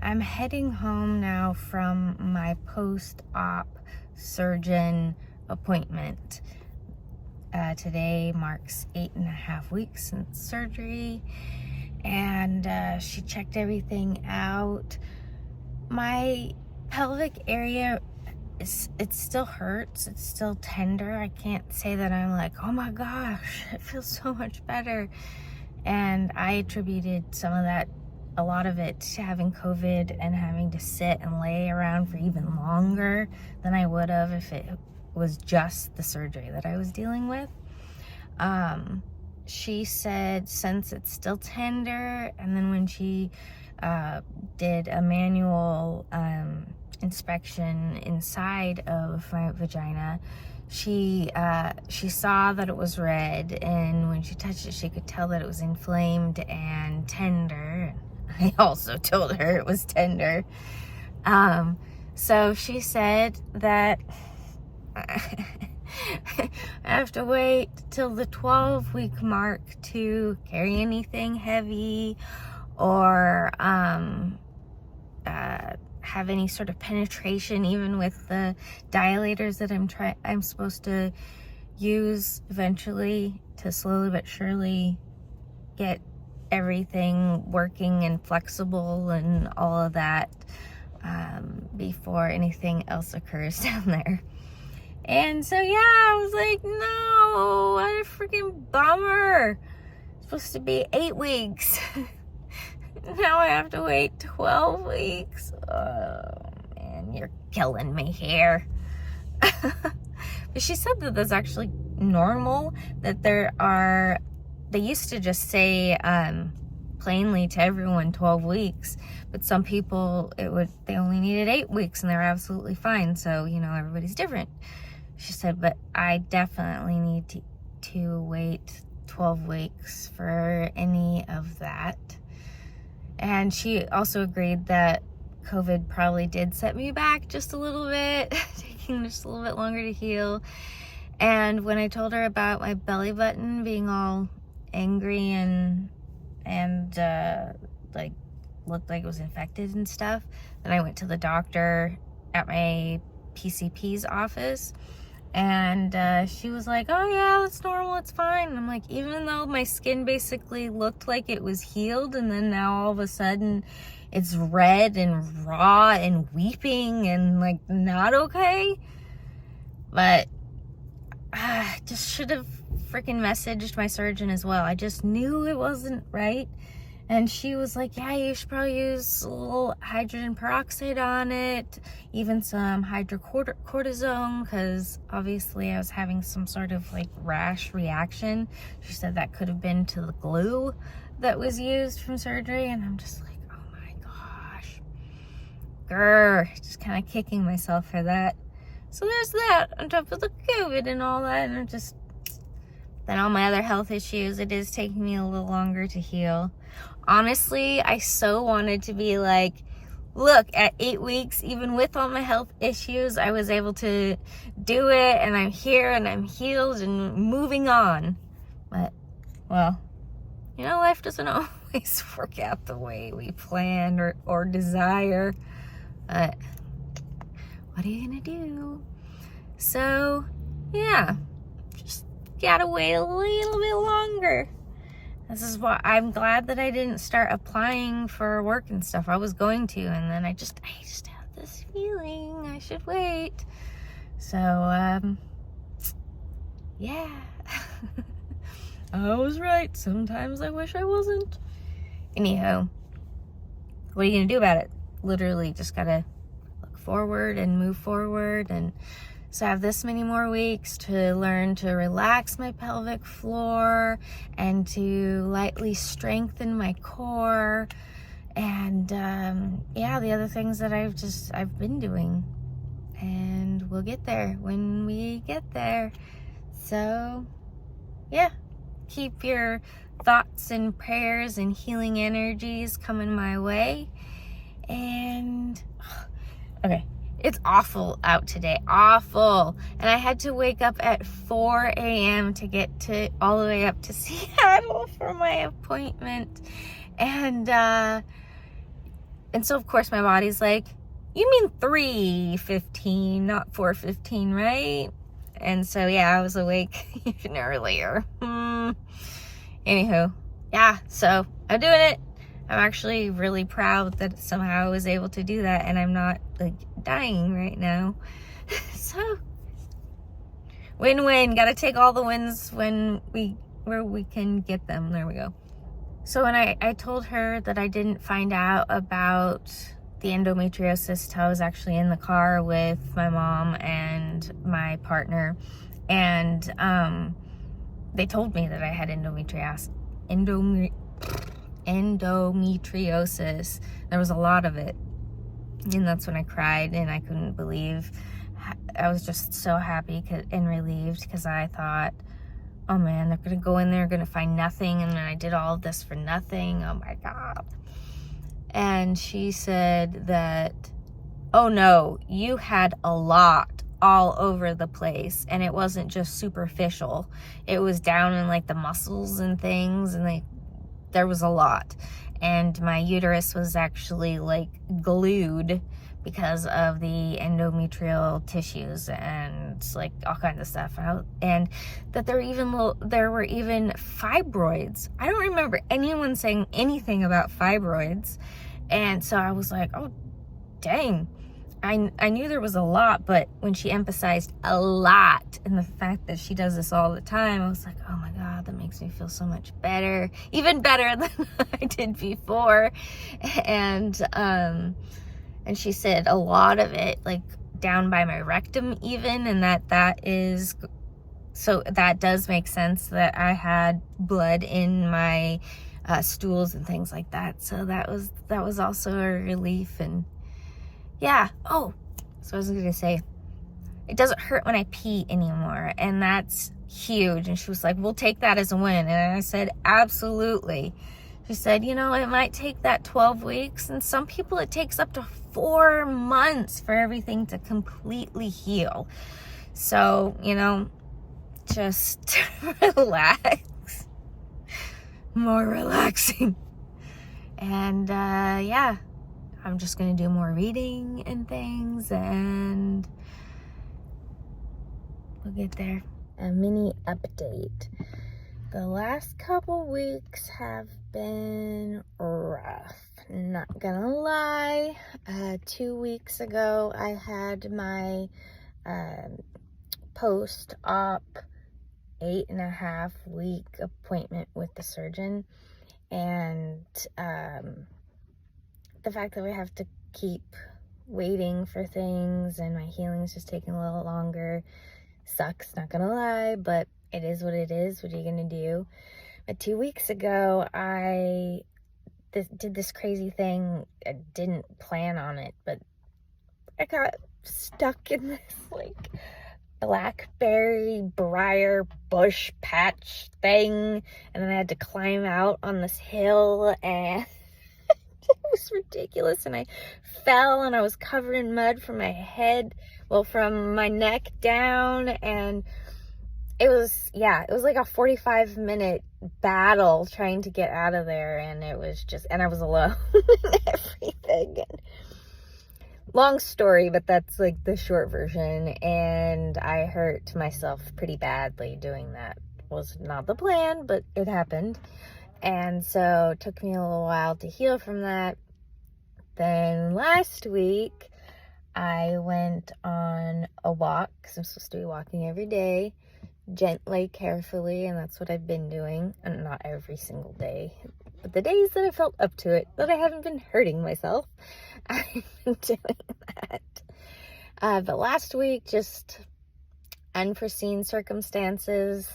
I'm heading home now from my post-op surgeon appointment. Today marks 8.5 weeks since surgery, and she checked everything out. My pelvic area, it still hurts. It's still tender. I can't say that I'm like, oh my gosh, it feels so much better. And I attributed a lot of it to having COVID and having to sit and lay around for even longer than I would have if it was just the surgery that I was dealing with. She said since it's still tender, and then when she did a manual inspection inside of my vagina, she saw that it was red, and when she touched it, she could tell that it was inflamed and tender. I also told her it was tender. So she said that I have to wait till the 12-week mark to carry anything heavy or have any sort of penetration, even with the dilators that I'm supposed to use eventually to slowly but surely get everything working and flexible and all of that before anything else occurs down there. And so yeah, I was like, no, what a freaking bummer. It's supposed to be 8 weeks. Now I have to wait 12 weeks. Oh man, you're killing me here. But she said that that's actually normal, that they used to just say plainly to everyone 12 weeks, but some people they only needed 8 weeks and they're absolutely fine. So, everybody's different. She said, but I definitely need to wait 12 weeks for any of that. And she also agreed that COVID probably did set me back just a little bit, taking just a little bit longer to heal. And when I told her about my belly button being all angry and like looked like it was infected and stuff, then I went to the doctor at my PCP's office, and she was like, oh yeah, that's normal, it's fine. And I'm like, even though my skin basically looked like it was healed, and then now all of a sudden it's red and raw and weeping and like not okay. But I just should have freaking messaged my surgeon as well. I just knew it wasn't right. And she was like, yeah, you should probably use a little hydrogen peroxide on it, even some hydrocortisone, because obviously I was having some sort of like rash reaction. She said that could have been to the glue that was used from surgery. And I'm just like, oh my gosh. Just kind of kicking myself for that. So there's that on top of the COVID and all that. And then all my other health issues, it is taking me a little longer to heal. Honestly, I so wanted to be like, look, at 8 weeks, even with all my health issues, I was able to do it, and I'm here, and I'm healed, and moving on. But, well, life doesn't always work out the way we plan or desire. But what are you gonna do? So, yeah, just gotta wait a little bit longer. This is why I'm glad that I didn't start applying for work and stuff. I was going to, and then I just had this feeling I should wait. So, yeah. I was right. Sometimes I wish I wasn't. Anyhow, what are you gonna do about it? Literally just gotta look forward and move forward. And so I have this many more weeks to learn to relax my pelvic floor and to lightly strengthen my core. And the other things that I've been doing. And we'll get there when we get there. So, yeah, keep your thoughts and prayers and healing energies coming my way. And, okay. It's awful out today, awful. And I had to wake up at 4 a.m. to get all the way up to Seattle for my appointment. And And so, of course, my body's like, you mean 3:15, not 4:15, right? And so, yeah, I was awake even earlier. Anywho, yeah, so I'm doing it. I'm actually really proud that somehow I was able to do that, and I'm not, like, dying right now. So, win-win. Gotta take all the wins where we can get them. There we go. So when I told her that I didn't find out about the endometriosis till I was actually in the car with my mom and my partner, and they told me that I had endometriosis. There was a lot of it, and that's when I cried, and I couldn't believe. I was just so happy and relieved, because I thought, oh man, they're gonna go in there, gonna find nothing, and then I did all of this for nothing. Oh my God. And she said that, oh no, you had a lot all over the place, and it wasn't just superficial. It was down in like the muscles and things, and there was a lot. And my uterus was actually like glued because of the endometrial tissues and like all kinds of stuff. And that there were even fibroids. I don't remember anyone saying anything about fibroids. And so I was like, oh, dang. I knew there was a lot, but when she emphasized a lot and the fact that she does this all the time, I was like, oh my God, that makes me feel so much better. Even better than I did before. And she said a lot of it, like down by my rectum even, and so that does make sense that I had blood in my stools and things like that. So that was also a relief. And yeah. Oh, so I was going to say, it doesn't hurt when I pee anymore, and that's huge. And she was like, we'll take that as a win. And I said, absolutely. She said, it might take that 12 weeks, and some people it takes up to 4 months for everything to completely heal. So, just relax. More relaxing. And yeah. I'm just going to do more reading and things, and we'll get there. A mini update. The last couple weeks have been rough. Not gonna lie. 2 weeks ago, I had my post-op 8.5-week appointment with the surgeon, and the fact that we have to keep waiting for things and my healing's just taking a little longer sucks, not gonna lie, but it is what it is. What are you gonna do? But 2 weeks ago, I did this crazy thing. I didn't plan on it, but I got stuck in this like blackberry briar bush patch thing, and then I had to climb out on this hill, and it was ridiculous, and I fell, and I was covered in mud from my from my neck down, and it was like a 45-minute battle trying to get out of there, and it was just, and I was alone and everything. And long story, but that's like the short version, and I hurt myself pretty badly doing that. Was not the plan, but it happened. And so it took me a little while to heal from that. Then last week, I went on a walk, because I'm supposed to be walking every day, gently, carefully, and that's what I've been doing. And not every single day, but the days that I felt up to it, that I haven't been hurting myself, I've been doing that. But last week, just unforeseen circumstances.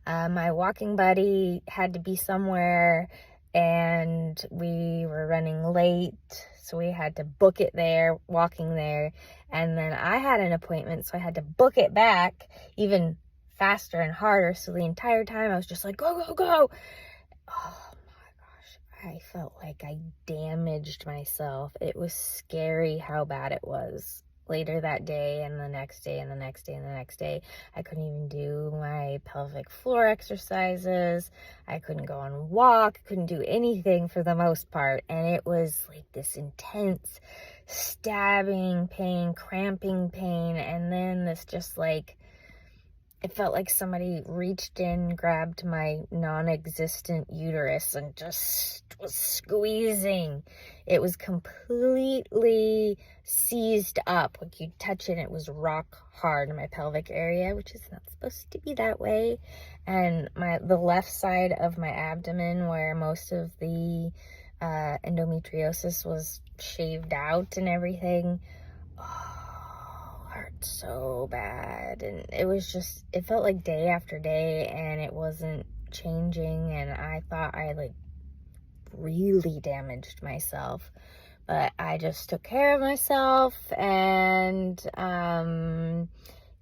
My walking buddy had to be somewhere, and we were running late, so we had to book it there, walking there, and then I had an appointment, so I had to book it back even faster and harder. So the entire time I was just like, go, go, go. Oh my gosh, I felt like I damaged myself. It was scary how bad it was. later that day and the next day and the next day and the next day. I couldn't even do my pelvic floor exercises. I couldn't go on a walk. Couldn't do anything for the most part. And it was like this intense stabbing pain, cramping pain. And then this just like, it felt like somebody reached in, grabbed my non-existent uterus and just was squeezing. It was completely seized up. Like you'd touch it, it was rock hard in my pelvic area, which is not supposed to be that way. And the left side of my abdomen, where most of the endometriosis was shaved out and everything, hurt so bad. And it was just, it felt like day after day, and it wasn't changing. And I thought I like really damaged myself, but I just took care of myself. And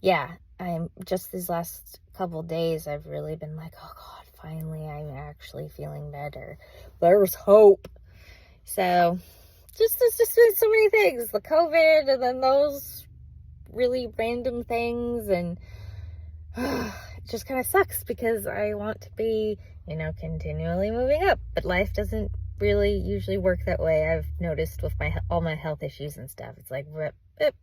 yeah, I'm just these last couple days, I've really been like, oh God, finally I'm actually feeling better. There's hope. So there's just been so many things, the COVID and then those really random things, and it just kind of sucks because I want to be, you know, continually moving up, but life doesn't really usually work that way. I've noticed with all my health issues and stuff, it's like it's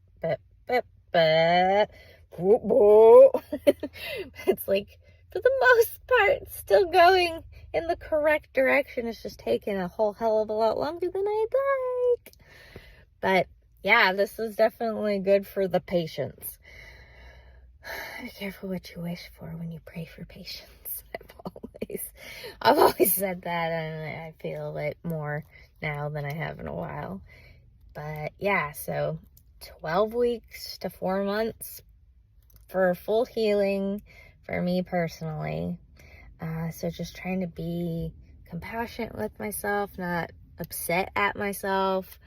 like for the most part still going in the correct direction. It's just taking a whole hell of a lot longer than I'd like. But yeah, this is definitely good for the patience. Be careful what you wish for when you pray for patience. I've always said that, and I feel it more now than I have in a while. But yeah, so 12 weeks to 4 months for full healing for me personally. So just trying to be compassionate with myself, not upset at myself.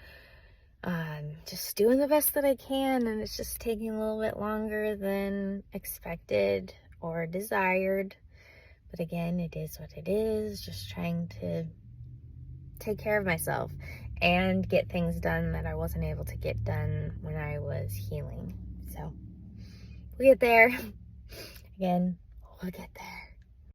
Just doing the best that I can, and it's just taking a little bit longer than expected or desired. But again, it is what it is. Just trying to take care of myself and get things done that I wasn't able to get done when I was healing. So we'll get there. Again, we'll get there.